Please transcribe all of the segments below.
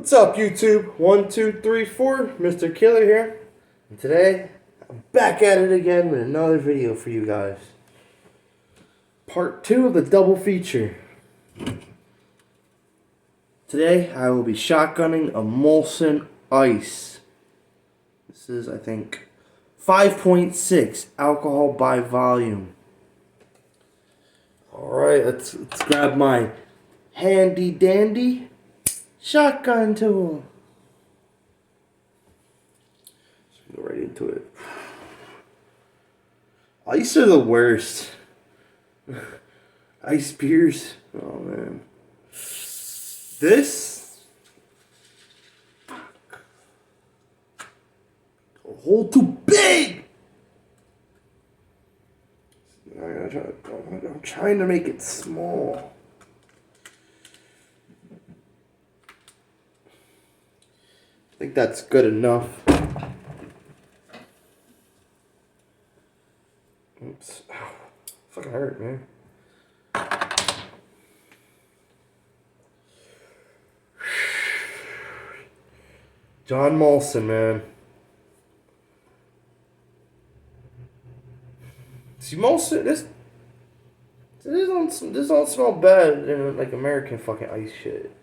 What's up, YouTube? 1, 2, 3, 4, Mr. Killer here. And today, I'm back at it again with another video for you guys. Part 2 of the double feature. Today, I will be shotgunning a Molson Ice. This is, I think, 5.6 alcohol by volume. Alright, let's grab my handy dandy shotgun tool. Let's go right into it. Ice are the worst. Ice beers. Oh man. This. A hole too big. I'm trying to make it small. I think that's good enough. Oops. Ow. Fucking hurt, man. John Molson, man. See, Molson, this don't smell bad in like American fucking ice shit.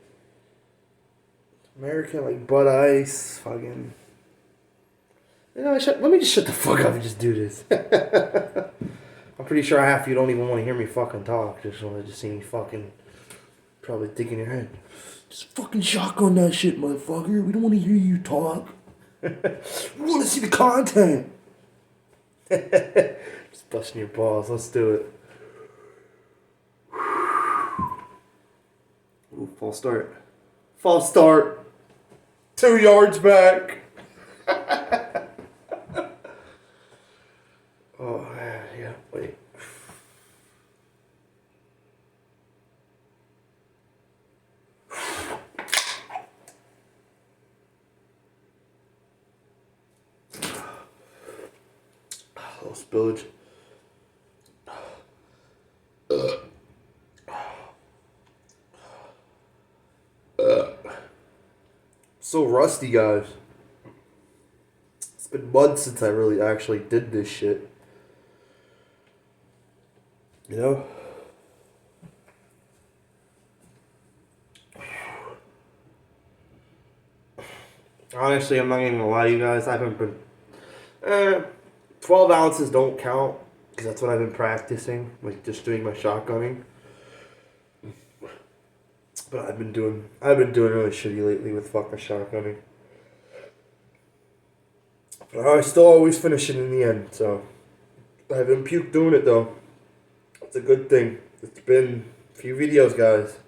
American like Bud Ice, fucking. You know, let me just shut the fuck up and just do this. I'm pretty sure half of you don't even want to hear me fucking talk. Just want to just see me fucking probably think in your head. Just fucking shotgun that shit, motherfucker. We don't want to hear you talk. We want to see the content. Just busting your balls. Let's do it. Ooh, false start. False start. 2 yards back. Oh, man, yeah, wait. A little spillage. So rusty, guys. It's been months since I really actually did this shit. You know? Honestly, I'm not even gonna lie to you guys. I haven't been. 12 ounces don't count because that's what I've been practicing, like just doing my shotgunning. But I've been doing really shitty lately with fucking shotgunning. But I still always finish it in the end, so I haven't puked doing it though. It's a good thing. It's been a few videos, guys.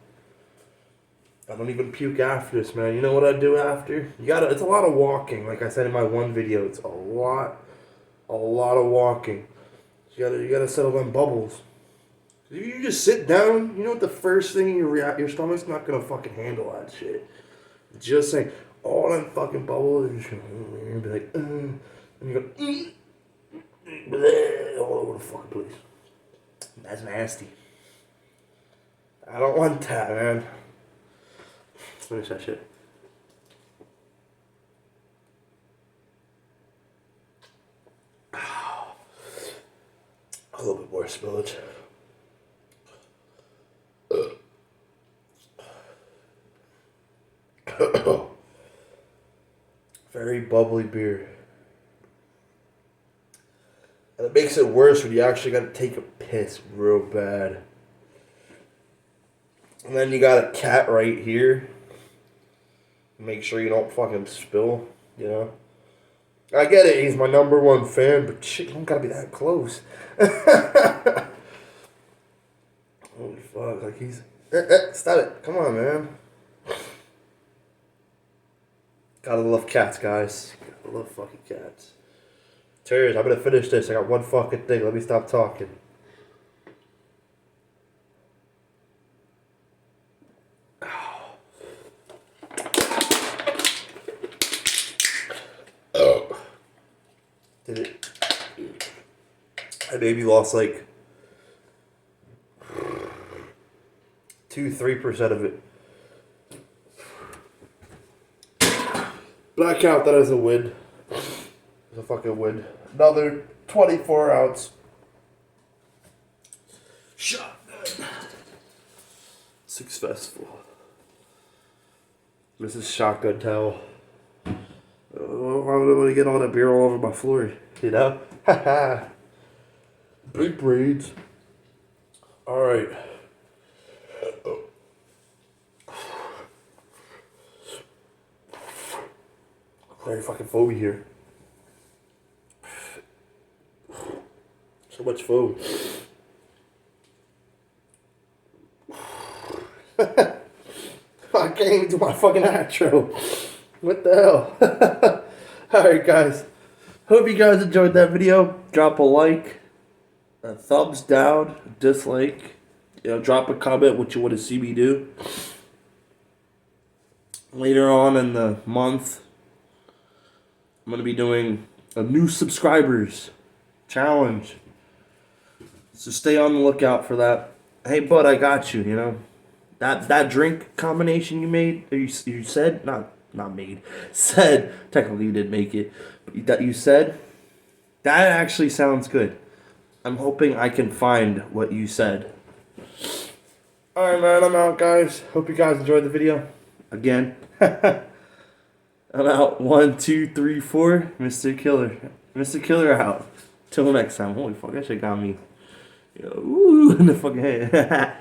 I don't even puke after this, man. You know what I do after? It's a lot of walking. Like I said in my one video, it's a lot of walking. You gotta settle them bubbles. If you just sit down, you know what the first thing your stomach's not gonna fucking handle that shit. Just saying, all them fucking bubbles, and you're be like, and you go, all over the fucking place. That's nasty. I don't want that, man. Let's finish that shit. A little bit more spillage. Very bubbly beer. And it makes it worse when you actually gotta take a piss real bad. And then you got a cat right here. Make sure you don't fucking spill, you know? I get it, he's my #1 fan, but shit, you don't gotta be that close. Holy fuck, like he's... stop it, come on, man. Gotta love cats, guys. Gotta love fucking cats. Cheers, I'm gonna finish this. I got one fucking thing. Let me stop talking. Oh. Did it? I maybe lost like 2-3% of it. But I count that as a win. It's a fucking win. Another 24 ounce shotgun. Six Festival. This is shotgun towel. Why would I get all that beer all over my floor? You know? Haha. Big braids. Alright. Very fucking foamy here. So much foam. I can't even do my fucking outro. What the hell? Alright guys. Hope you guys enjoyed that video. Drop a like. A thumbs down. A dislike. Drop a comment what you want to see me do. Later on in the month, I'm going to be doing a new subscribers challenge. So stay on the lookout for that. Hey, bud, I got you, That drink combination you made, or you said, not made, said, technically you did make it, but that you said, that actually sounds good. I'm hoping I can find what you said. Alright, man, I'm out, guys. Hope you guys enjoyed the video. Again. I'm out. 1, 2, 3, 4. Mr. Killer. Mr. Killer out. Till next time. Holy fuck, that shit got me. Ooh, in the fucking head.